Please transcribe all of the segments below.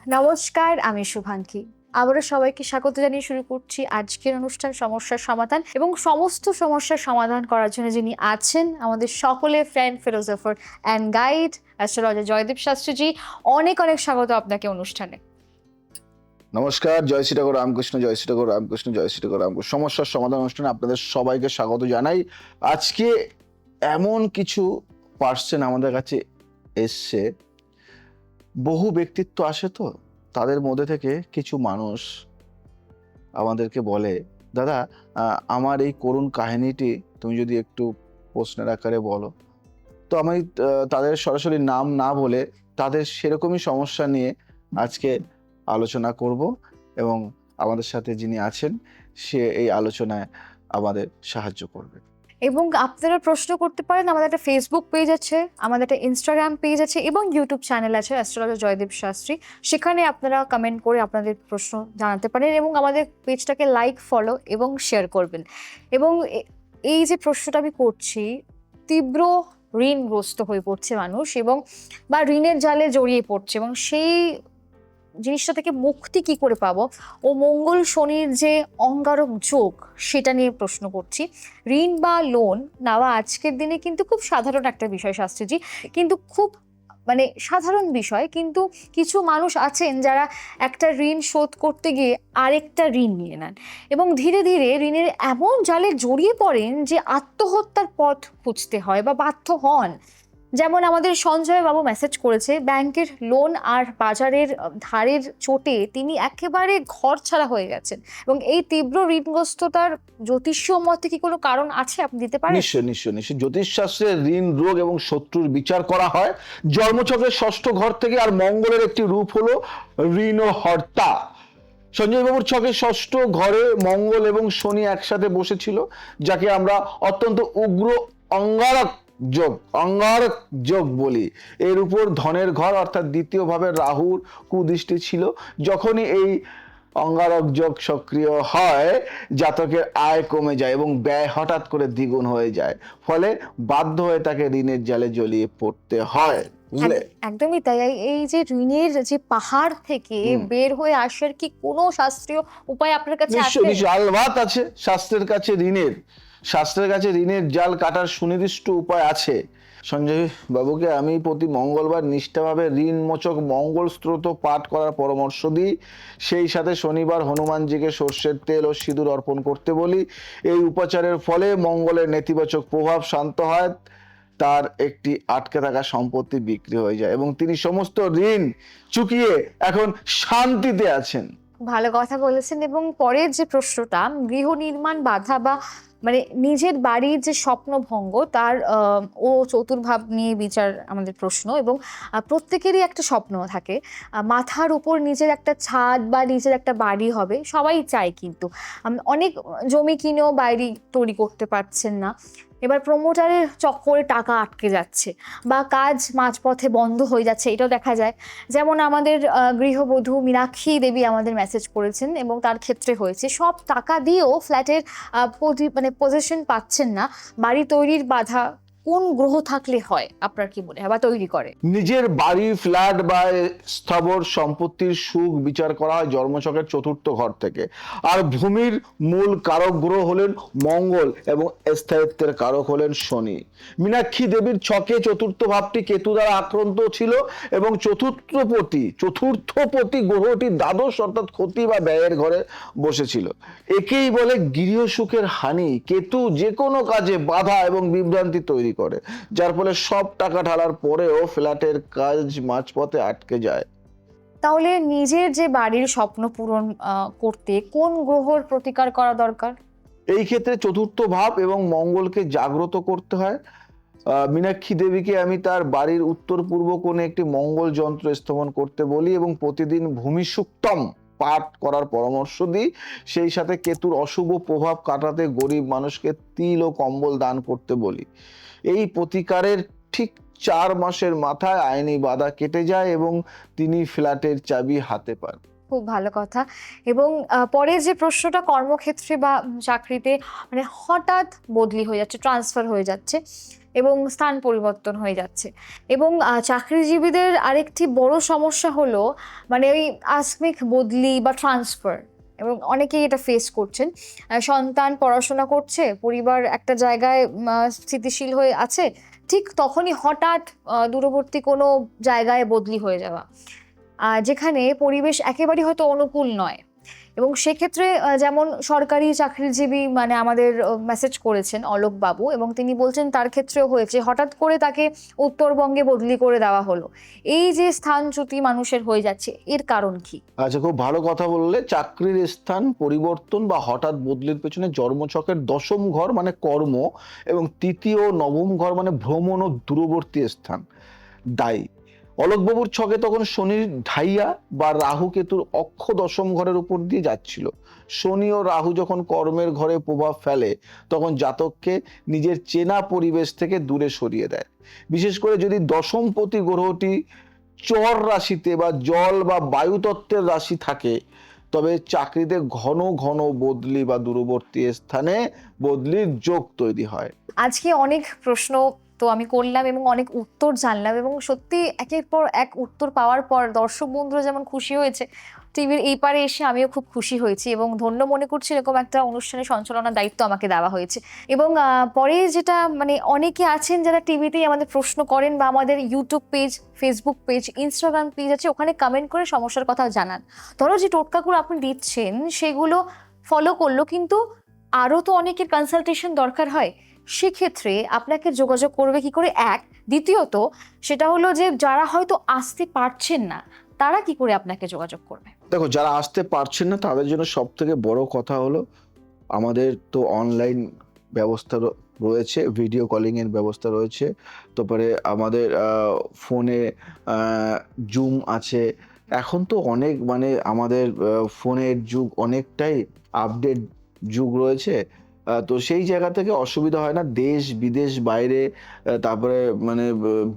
নমস্কার, আমি শুভাঙ্কি। আবারও সবাইকে স্বাগত জানিয়ে শুরু করছি আজকের অনুষ্ঠান সমস্যার সমাধান, এবং সমস্ত সমস্যার সমাধান করার জন্য যিনি আছেন আমাদের সকলের friend, philosopher and guide astrologer Joydeep Shastriji. অনেক অনেক স্বাগত আপনাকে অনুষ্ঠানে। নমস্কার, জয় শ্রী ঠাকুর রামকৃষ্ণ, জয় শ্রী ঠাকুর রামকৃষ্ণ, জয় শ্রী ঠাকুর রামকৃষ্ণ। সমস্যার সমাধান অনুষ্ঠানে আপনাদের সবাইকে স্বাগত জানাই। আজকে এমন কিছু পার্সন আমাদের কাছে এসছে, বহু ব্যক্তিত্ব আসে, তো তাদের মধ্যে থেকে কিছু মানুষ আমাদেরকে বলে, দাদা আমার এই করুণ কাহিনীটি তুমি যদি একটু প্রশ্নের আকারে বলো। তো আমি তাদের সরাসরি নাম না বলে তাদের সেরকমই সমস্যা নিয়ে আজকে আলোচনা করব, এবং আমাদের সাথে যিনি আছেন সে এই আলোচনায় আমাদের সাহায্য করবে। এবং আপনারা প্রশ্ন করতে পারেন। আমাদের একটা ফেসবুক পেজ আছে, আমাদের একটা ইনস্টাগ্রাম পেজ আছে এবং ইউটিউব চ্যানেল আছে অ্যাস্ট্রোলজার জয়দীপ শাস্ত্রী। সেখানে আপনারা কমেন্ট করে আপনাদের প্রশ্ন জানাতে পারেন এবং আমাদের পেজটাকে লাইক, ফলো এবং শেয়ার করবেন। এবং এই যে প্রশ্নটা আমি করছি, তীব্র ঋণগ্রস্ত হয়ে পড়ছে মানুষ, এবং বা ঋণের জালে জড়িয়ে পড়ছে, এবং সেই জিনিসটা থেকে মুক্তি কি করে পাবো, ও মঙ্গল শনির যে অঙ্গারক যোগ সেটা নিয়ে প্রশ্ন করছি। ঋণ বা লোন নেওয়া আজকের দিনে কিন্তু খুব সাধারণ একটা বিষয় শাস্ত্রীজি, কিন্তু খুব সাধারণ বিষয়, কিন্তু কিছু মানুষ আছেন যারা একটা ঋণ শোধ করতে গিয়ে আরেকটা ঋণ নিয়ে নেন এবং ধীরে ধীরে ঋণের এমন জালে জড়িয়ে পড়েন যে আত্মহত্যার পথ খুঁজতে হয় বা বাধ্য হন। যেমন আমাদের সঞ্জয় বাবু মেসেজ করেছে, ব্যাংকের লোন আর বাজারের ধারের চোটে তিনি একেবারে ঘর ছাড়া হয়ে গেছেন, এবং এই তীব্র ঋণগ্রস্ততার জ্যোতিষ্য মতে কি কোনো কারণ আছে, আপনি দিতে পারেন? নিশ্চয় নিশ্চয় নিশ্চয়। জ্যোতিষশাস্ত্রে ঋণ, রোগ এবং শত্রুর বিচার করা হয় জন্মছকের ষষ্ঠ ঘর থেকে, আর মঙ্গলের একটি রূপ হলো ঋণহর্তা। সঞ্জয় বাবুর ছকের ষষ্ঠ ঘরে মঙ্গল এবং শনি একসাথে বসেছিল, যাকে আমরা অত্যন্ত উগ্র অঙ্গারক অঙ্গারক যোগ বলি। এর উপর ধনের ঘর অর্থাৎ দ্বিতীয় ভাবে রাহুর কুদৃষ্টি ছিল। যখনই এই অঙ্গারক যোগ সক্রিয় হয়, জাতকের আয় কমে যায় এবং ব্যয় হঠাৎ করে দ্বিগুণ হয়ে যায়, ফলে বাধ্য হয়ে তাকে ঋণের জালে জড়িয়ে পড়তে হয়। বুঝলে? একদমই তাই। এই যে ঋণের যে পাহাড় থেকে বের হয়ে আসার কি কোনো শাস্ত্রীয় উপায় আপনার কাছে আছে? নিশ্চয় নিশ্চয়, আলবাত আছে। শাস্ত্রের কাছে ঋণের জাল কাটার সুনির্দিষ্ট উপায় আছে। সঞ্জয় বাবুকে আমি প্রতি মঙ্গলবার নিষ্ঠাভাবে ঋণ মোচক মঙ্গল স্তোত্র পাঠ করার পরামর্শ দিই। সেই সাথে শনিবার হনুমানজিকে সর্ষের তেল ও সিঁদুর অর্পণ করতে বলি। এই উপাচারের ফলে মঙ্গলের নেতিবাচক প্রভাব শান্ত হয়, তার একটি আটকে থাকা সম্পত্তি বিক্রি হয়ে যায় এবং তিনি সমস্ত ঋণ চুকিয়ে এখন শান্তিতে আছেন। ভালো কথা বলেছেন। এবং পরের যে প্রশ্নটা, গৃহ নির্মাণ বাধা বা নিজের বাড়ির যে স্বপ্নভঙ্গ, তার ও চতুর্ভাব নিয়ে বিচার আমাদের প্রশ্ন। এবং প্রত্যেকেরই একটা স্বপ্ন থাকে, মাথার উপর নিজের একটা ছাদ বা নিজের একটা বাড়ি হবে, সবাই চায়, কিন্তু অনেক জমি কিনেও বাড়ি তৈরি করতে পারছেন না। এবার প্রমোটারের চক্করে টাকা আটকে যাচ্ছে বা কাজ মাঝপথে বন্ধ হয়ে যাচ্ছে, এটাও দেখা যায়। যেমন আমাদের গৃহবধূ মীনাক্ষী দেবী আমাদের মেসেজ করেছেন এবং তার ক্ষেত্রে হয়েছে, সব টাকা দিয়েও ফ্ল্যাটের পজিশন পাচ্ছেন না। বাড়ি তৈরির বাধা কোন গ্রহ থাকলে হয়, আপনার কি মনে হয়, বা তৈরি করে? নিজের বাড়ি, ফ্ল্যাট বা স্থাবর সম্পত্তির সুখ বিচার করা হয় জন্মছকের চতুর্থ ঘর থেকে, আর ভূমির মূল কারক গ্রহ হলেন মঙ্গল এবং স্থায়িত্বের কারক হলেন শনি। মীনাক্ষী দেবীর ছকে চতুর্থ ভাবটি কেতু দ্বারা আক্রান্ত ছিল এবং চতুর্থপতি গ্রহটি দ্বাদশ অর্থাৎ ক্ষতি বা ব্যয়ের ঘরে বসেছিল। একেই বলে গৃহ সুখের হানি। কেতু যে কোনো কাজে বাধা এবং বিভ্রান্তি তৈরি করে, যার ফলে সব টাকা ঢালার পরেও ফ্ল্যাটের কাজ মাঝপথে আটকে যায়। তাহলে নিজের যে বাড়ির স্বপ্ন পূরণ করতে কোন গ্রহর প্রতিকার করা দরকার? এই ক্ষেত্রে চতুর্থ ভাব এবং মঙ্গলকে জাগ্রত করতে হয়। মীনাক্ষী দেবীকে আমি তার বাড়ির উত্তর পূর্ব কোণে একটি মঙ্গল যন্ত্র স্থাপন করতে বলি এবং প্রতিদিন ভূমি সুক্তম পাঠ করার পরামর্শ দিই। সেই সাথে কেতুর অশুভ প্রভাব কাটাতে গরিব মানুষকে তিল ও কম্বল দান করতে বলি। এই প্রতিকারের ঠিক 4 মাসের মাথায় আইনি বাধা কেটে যায় এবং তিনি ফ্ল্যাটের চাবি হাতে পান। খুব ভালো কথা। এবং পরের যে প্রশ্নটা, কর্মক্ষেত্রে বা চাকরিতে হঠাৎ বদলি হয়ে যাচ্ছে, ট্রান্সফার হয়ে যাচ্ছে, এবং স্থান পরিবর্তন হয়ে যাচ্ছে। এবং চাকরিজীবীদের আরেকটি বড় সমস্যা হলো মানে ওই আকস্মিক বদলি বা ট্রান্সফার, এবং অনেকেই এটা ফেস করছেন। সন্তান পড়াশোনা করছে, পরিবার একটা জায়গায় স্থিতিশীল হয়ে আছে, ঠিক তখনই হঠাৎ দূরবর্তী কোনো জায়গায় বদলি হয়ে যাওয়া, যেখানে পরিবেশ একেবারেই হয়তো অনুকূল নয়। এবং সেক্ষেত্রে যেমন সরকারি চাকরিজীবী মানে আমাদের মেসেজ করেছেন অলোক বাবু, এবং তিনি বলছেন তার ক্ষেত্রেও হয়েছে, হঠাৎ করে তাকে উত্তরবঙ্গে বদলি করে দেওয়া হলো। এই যে স্থানচ্যুতি মানুষের হয়ে যাচ্ছে, এর কারণ কি? আচ্ছা, খুব ভালো কথা বললে। চাকরির স্থান পরিবর্তন বা হঠাৎ বদলির পেছনে জন্মছকের দশম ঘর মানে কর্ম এবং তৃতীয় ও নবম ঘর মানে ভ্রমণ ও দূরবর্তী স্থান দায়ী। অলোকবাবুর ছকে তখন শনির ঢাইয়া বা রাহু কেতুর অক্ষ দশম ঘরের উপর দিয়ে যাচ্ছিল। শনি ও রাহু যখন কর্মের ঘরে প্রভাব ফেলে তখন জাতককে নিজের চেনা পরিবেশ থেকে দূরে সরিয়ে দেয়। বিশেষ করে যদি দশমপতি গ্রহটি চর রাশিতে বা জল বা বায়ু তত্ত্বের রাশি থাকে, তবে চাকরিতে ঘন ঘন বদলি বা দূরবর্তী স্থানে বদলির যোগ তৈরি হয়। আজকে অনেক প্রশ্ন তো আমি করলাম এবং অনেক উত্তর জানলাম, এবং সত্যি একের পর এক উত্তর পাওয়ার পর দর্শক বন্ধুরা যেমন খুশি হয়েছে, টিভির এই পারে এসে আমিও খুব খুশি হয়েছি এবং ধন্য মনে করছি এরকম একটা অনুষ্ঠানের সঞ্চালনার দায়িত্ব আমাকে দেওয়া হয়েছে। এবং পরে যেটা মানে অনেকে আছেন যারা টিভিতেই আমাদের প্রশ্ন করেন বা আমাদের YouTube page, Facebook page, Instagram page আছে, ওখানে কমেন্ট করে সমস্যার কথা জানান। ধরো যে টোটকাগুলো আপনি দিচ্ছেন সেগুলো ফলো করলো, কিন্তু আরও তো অনেকের কনসালটেশন দরকার হয়, সেক্ষেত্রে আপনাকে যোগাযোগ করবে কি করে? এক, দ্বিতীয়ত সেটা হলো যে যারা হয়তো আসতে পারছেন না, তারা কি করে আপনাকে যোগাযোগ করবে? দেখো, যারা আসতে পারছেন না তাদের জন্য সব থেকে বড় কথা হলো, আমাদের তো অনলাইন ব্যবস্থা রয়েছে, ভিডিও কলিং এর ব্যবস্থা রয়েছে, তারপরে আমাদের ফোনে জুম আছে। এখন তো অনেক মানে আমাদের ফোনের যুগ অনেকটাই আপডেট যুগ রয়েছে। তো সেই জায়গা থেকে অসুবিধা হয় না। দেশ বিদেশ বাইরে তারপরে মানে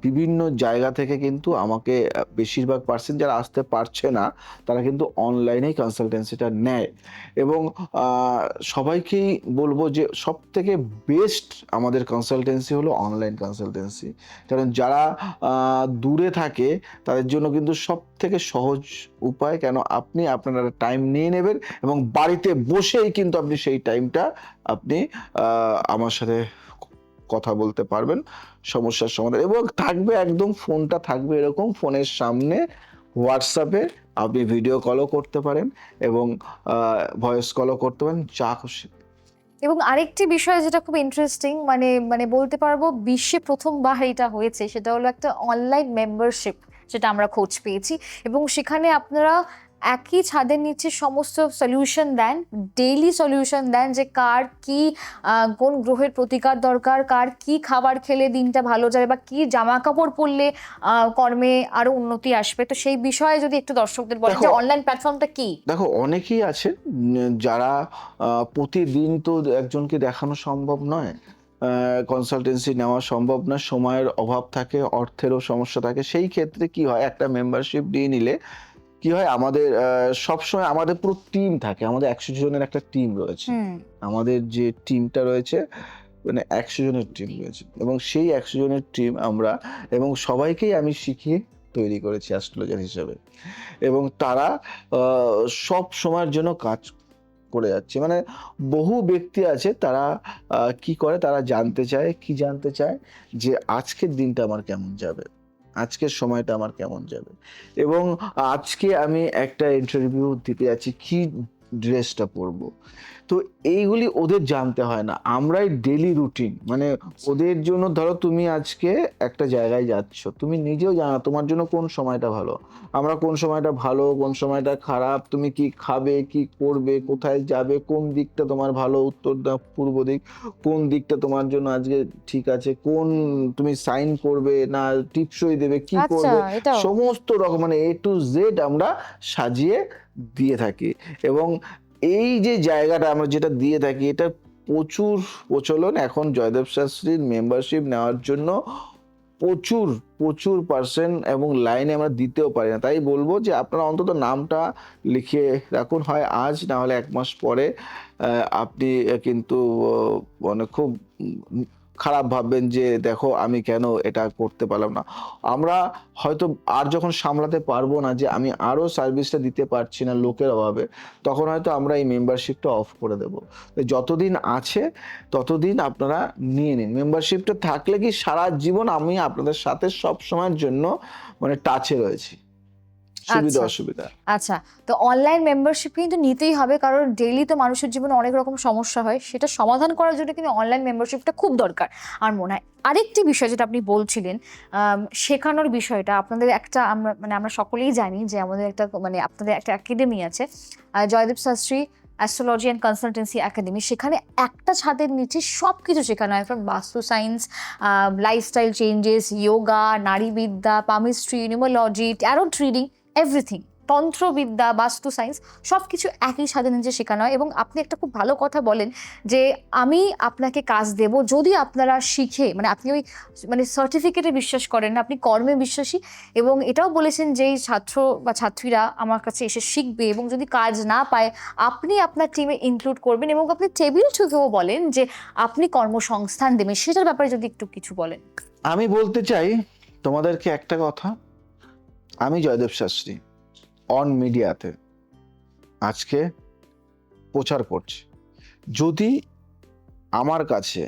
বিভিন্ন জায়গা থেকে কিন্তু আমাকে বেশিরভাগ পার্সেন্ট যারা আসতে পারছে না তারা কিন্তু অনলাইনেই কনসালটেন্সিটা নেয়। এবং সবাইকেই বলবো যে সব থেকে বেস্ট আমাদের কনসালটেন্সি হলো অনলাইন কনসালটেন্সি। কারণ যারা দূরে থাকে তাদের জন্য কিন্তু সব থেকে সহজ উপায়, কেন আপনি আপনারা টাইম নিয়ে নেবেন এবং বাড়িতে বসেই কিন্তু আপনি সেই টাইমটা আপনি আমার সাথে কথা বলতে পারবেন, সমস্যার সমাধান। এবং থাকবে একদম, ফোনটা থাকবে এরকম ফোনের সামনে, হোয়াটসঅ্যাপে আপনি ভিডিও কলও করতে পারেন এবং ভয়েস কলও করতে পারেন, যা খুশি। এবং আরেকটি বিষয় যেটা খুব ইন্টারেস্টিং, মানে মানে বলতে পারবো বিশ্বে প্রথমবার এটা হয়েছে, সেটা হলো একটা অনলাইন মেম্বারশিপ, যেটা আমরা খোঁজ পেয়েছি। এবং সেখানে আপনারা একই ছাদের নিচে সমস্ত সলিউশন দেন, ডেইলি সলিউশন দেন, যে কার কি কোন গ্রহের প্রতিকার দরকার, কার কি খাবার খেলে দিনটা ভালো যাবে, বা কি জামা কাপড় পরলে কর্মে আরো উন্নতি আসবে। তো সেই বিষয়ে যদি একটু দর্শকদের বলেন যে অনলাইন প্ল্যাটফর্মটা কি। দেখো, অনেকেই আছেন যারা প্রতিদিন তো একজনকে দেখানো সম্ভব নয়, কনসালটেন্সি নেওয়া সম্ভব না, সময়ের অভাব থাকে, অর্থেরও সমস্যা থাকে। সেই ক্ষেত্রে কি হয়, একটা মেম্বারশিপ দিয়ে নিলে কি হয়, আমাদের সবসময় আমাদের পুরো টিম থাকে। আমাদের 100 জনের একটা টিম রয়েছে। আমাদের যে টিমটা রয়েছে মানে 100 জনের টিম রয়েছে, এবং সেই 100 জনের টিম আমরা, এবং সবাইকেই আমি শিখিয়ে তৈরি করেছি অ্যাস্ট্রোলজার হিসেবে। এবং তারা সব সময়ের জন্য কাজ করে যাচ্ছে। মানে বহু ব্যক্তি আছে তারা কি করে, তারা জানতে চায় যে আজকের দিনটা আমার কেমন যাবে, আজকের সময়টা আমার কেমন যাবে, এবং আজকে আমি একটা ইন্টারভিউ দিতে যাচ্ছি, কি ড্রেসটা পরবো। তো এইগুলি ওদের জানতে হয় না, আমরাই ডেলি রুটিন মানে ওদের জন্য। ধরো তুমি আজকে একটা জায়গায় যাচ্ছ, তুমি নিজেও জানো তোমার জন্য কোন সময়টা ভালো, আমরা কোন সময়টা ভালো, কোন সময়টা খারাপ, তুমি কি খাবে, কি করবে, কোথায় যাবে, কোন দিকটা তোমার ভালো, উত্তর না পূর্ব দিক, কোন দিকটা তোমার জন্য আজকে ঠিক আছে, কোন তুমি সাইন করবে না টিপসই দেবে, কি আচ্ছা, করবে, এটাও। সমস্ত রকম মানে A to Z আমরা সাজিয়ে দিয়ে থাকি। এবং এই যে জায়গাটা আমরা যেটা দিয়ে থাকি, এটা প্রচুর প্রচলন এখন জয়দেব শাস্ত্রীর মেম্বারশিপ নেওয়ার জন্য। প্রচুর প্রচুর পার্সেন্ট, এবং লাইনে আমরা দিতেও পারি না। তাই বলবো যে আপনারা অন্তত নামটা লিখে রাখুন, হয় আজ না হলে 1 মাস পরে। আপনি কিন্তু মানে খুব খারাপ ভাববেন যে দেখো আমি কেন এটা করতে পারলাম না। আমরা হয়তো আর যখন সামলাতে পারবো না যে আমি আরও সার্ভিসটা দিতে পারছি না লোকের অভাবে, তখন হয়তো আমরা এই মেম্বারশিপটা অফ করে দেবো। যতদিন আছে ততদিন আপনারা নিয়ে নিন। মেম্বারশিপটা থাকলে কি সারা জীবন আমি আপনাদের সাথে সব সময়ের জন্য মানে টাচে রয়েছি, সুবিধা অসুবিধা। আচ্ছা, তো অনলাইন মেম্বারশিপ কিন্তু নিতেই হবে, কারণ ডেইলি তো মানুষের জীবনে অনেক রকম সমস্যা হয়, সেটা সমাধান করার জন্য কিন্তু অনলাইন মেম্বারশিপটা খুব দরকার। আর মনে হয় আরেকটি বিষয় যেটা আপনি বলছিলেন, শেখানোর বিষয়টা, আপনাদের একটা আমরা সকলেই জানি যে আমাদের একটা আপনাদের একটা একাডেমি আছে, Joydeep Shastri astrology and consultancy academy. সেখানে একটা ছাদের নিচে সব কিছু শেখানো হয়, from Vastu science, lifestyle changes, yoga, নারীবিদ্যা, palmistry, numerology, tarot reading, everything, তন্ত্রবিদ্যা, বাস্তু সায়েন্স, সব কিছু একই ছাদের নিচে শেখানো হয়। এবং আপনি একটা খুব ভালো কথা বলেন যে আমি আপনাকে কাজ দেব যদি আপনারা শিখে, আপনি ওই সার্টিফিকেটে বিশ্বাস করেন না, আপনি কর্মে বিশ্বাসী। এবং এটাও বলেছেন যে এই ছাত্র বা ছাত্রীরা আমার কাছে এসে শিখবে এবং যদি কাজ না পায় আপনি আপনার টিমে ইনক্লুড করবেন, এবং আপনি টেবিল থেকেও বলেন যে আপনি কর্মসংস্থান দেবেন। সেটার ব্যাপারে যদি একটু কিছু বলেন। আমি বলতে চাই তোমাদেরকে একটা কথা, আমি জয়দেব শাস্ত্রী অন মিডিয়াতে আজকে প্রচার করছি। যদি আমার কাছে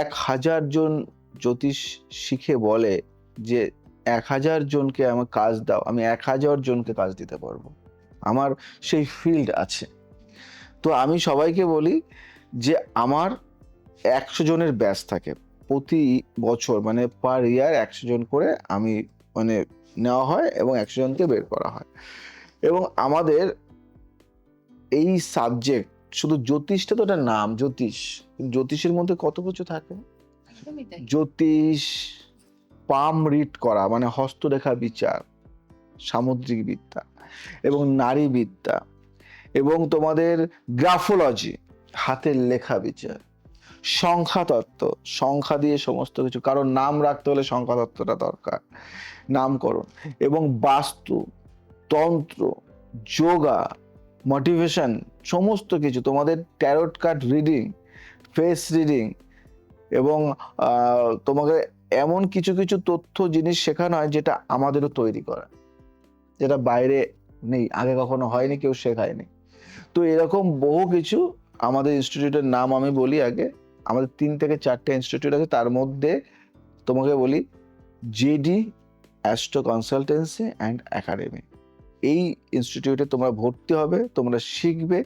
1000 জন জ্যোতিষ শিখে বলে যে 1000 জনকে আমার কাজ দাও, আমি 1000 জনকে কাজ দিতে পারবো, আমার সেই ফিল্ড আছে। তো আমি সবাইকে বলি যে আমার 100 জনের ব্যাচ থাকে প্রতি বছর, পার ইয়ার 100 জন করে আমি নেওয়া হয় এবং 100 জনকে বের করা হয়। এবং আমাদের এই সাবজেক্ট, শুধু জ্যোতিষটা তো একটা নাম, জ্যোতিষের মধ্যে কত কিছু থাকে। জ্যোতিষ, পাম রিড করা হস্তরেখা বিচার, সামুদ্রিক বিদ্যা এবং নারী বিদ্যা, এবং তোমাদের গ্রাফোলজি, হাতের লেখা বিচার, সংখ্যা তত্ত্ব, সংখ্যা দিয়ে সমস্ত কিছু, কারণ নাম রাখতে হলে সংখ্যা তত্ত্বটা দরকার, নামকরণ, এবং বাস্তু, তন্ত্র, যোগা, মোটিভেশন, সমস্ত কিছু, তোমাদের tarot card reading, face reading, এবং তোমাকে এমন কিছু কিছু তথ্য জিনিস শেখানো হয় যেটা আমাদেরও তৈরি করা, যেটা বাইরে নেই, আগে কখনো হয়নি, কেউ শেখায়নি। তো এরকম বহু কিছু আমাদের ইনস্টিটিউটের নাম আমি বলি আগে, আমাদের 3 থেকে 4টে ইনস্টিটিউট আছে, তার মধ্যে তোমাকে বলি JD astro consultancy and academy. এই ইনস্টিটিউটে তোমরা ভর্তি হবে, তোমরা শিখবে,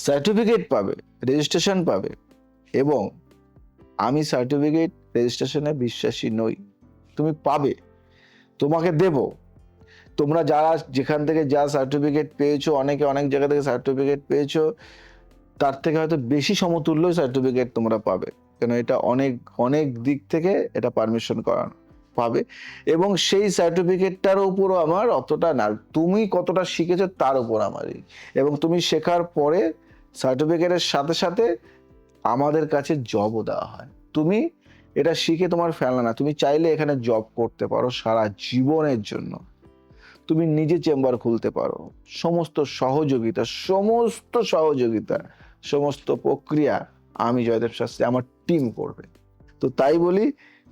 সার্টিফিকেট পাবে, রেজিস্ট্রেশন পাবে। এবং আমি সার্টিফিকেট রেজিস্ট্রেশনে বিশ্বাসী নই, তুমি পাবে, তোমাকে দেব। তোমরা যারা যেখান থেকে যা সার্টিফিকেট পেয়েছো, অনেকে অনেক জায়গা থেকে সার্টিফিকেট পেয়েছো, তার থেকে হয়তো বেশি সমতুল্য সার্টিফিকেট তোমরা পাবে, কেন এটা অনেক অনেক দিক থেকে এটা পারমিশন করানো পাবে। এবং সেই সার্টিফিকেটটার উপরও আমার অতটা না, তুমি কতটা শিখেছো তার উপর আমারই। এবং তুমি শেখার পরে সার্টিফিকেটের সাথে সাথে আমাদের কাছে জবও দেওয়া হয়। তুমি এটা শিখে তোমার ফেলনা না, তুমি চাইলে এখানে জব করতে পারো সারা জীবনের জন্য, তুমি নিজে চেম্বার খুলতে পারো, সমস্ত সহযোগিতা, সমস্ত প্রক্রিয়া আমি জয়দেব শাস্ত্রী, আমার টিম করবে। তো তাই বলি,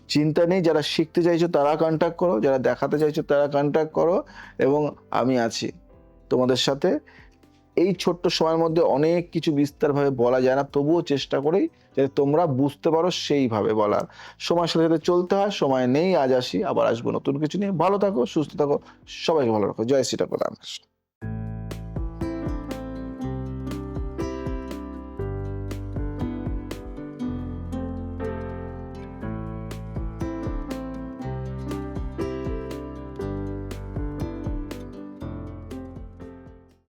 চিন্তা নেই, যারা শিখতে চাইছো তারা কন্ট্যাক্ট করো, যারা দেখাতে চাইছো তারা কন্ট্যাক্ট করো, এবং আমি আছি তোমাদের সাথে। এই ছোট্ট সময়ের মধ্যে অনেক কিছু বিস্তারভাবে বলা যায় না, তবুও চেষ্টা করি যাতে তোমরা বুঝতে পারো, সেইভাবে বলার। সময়ের সাথে সাথে চলতে হয়, সময় নেই, আজ আসি, আবার আসবো নতুন কিছু নিয়ে। ভালো থাকো, সুস্থ থাকো, সবাইকে ভালো রাখো। জয় শ্রী ঠাকুর রামকৃষ্ণ।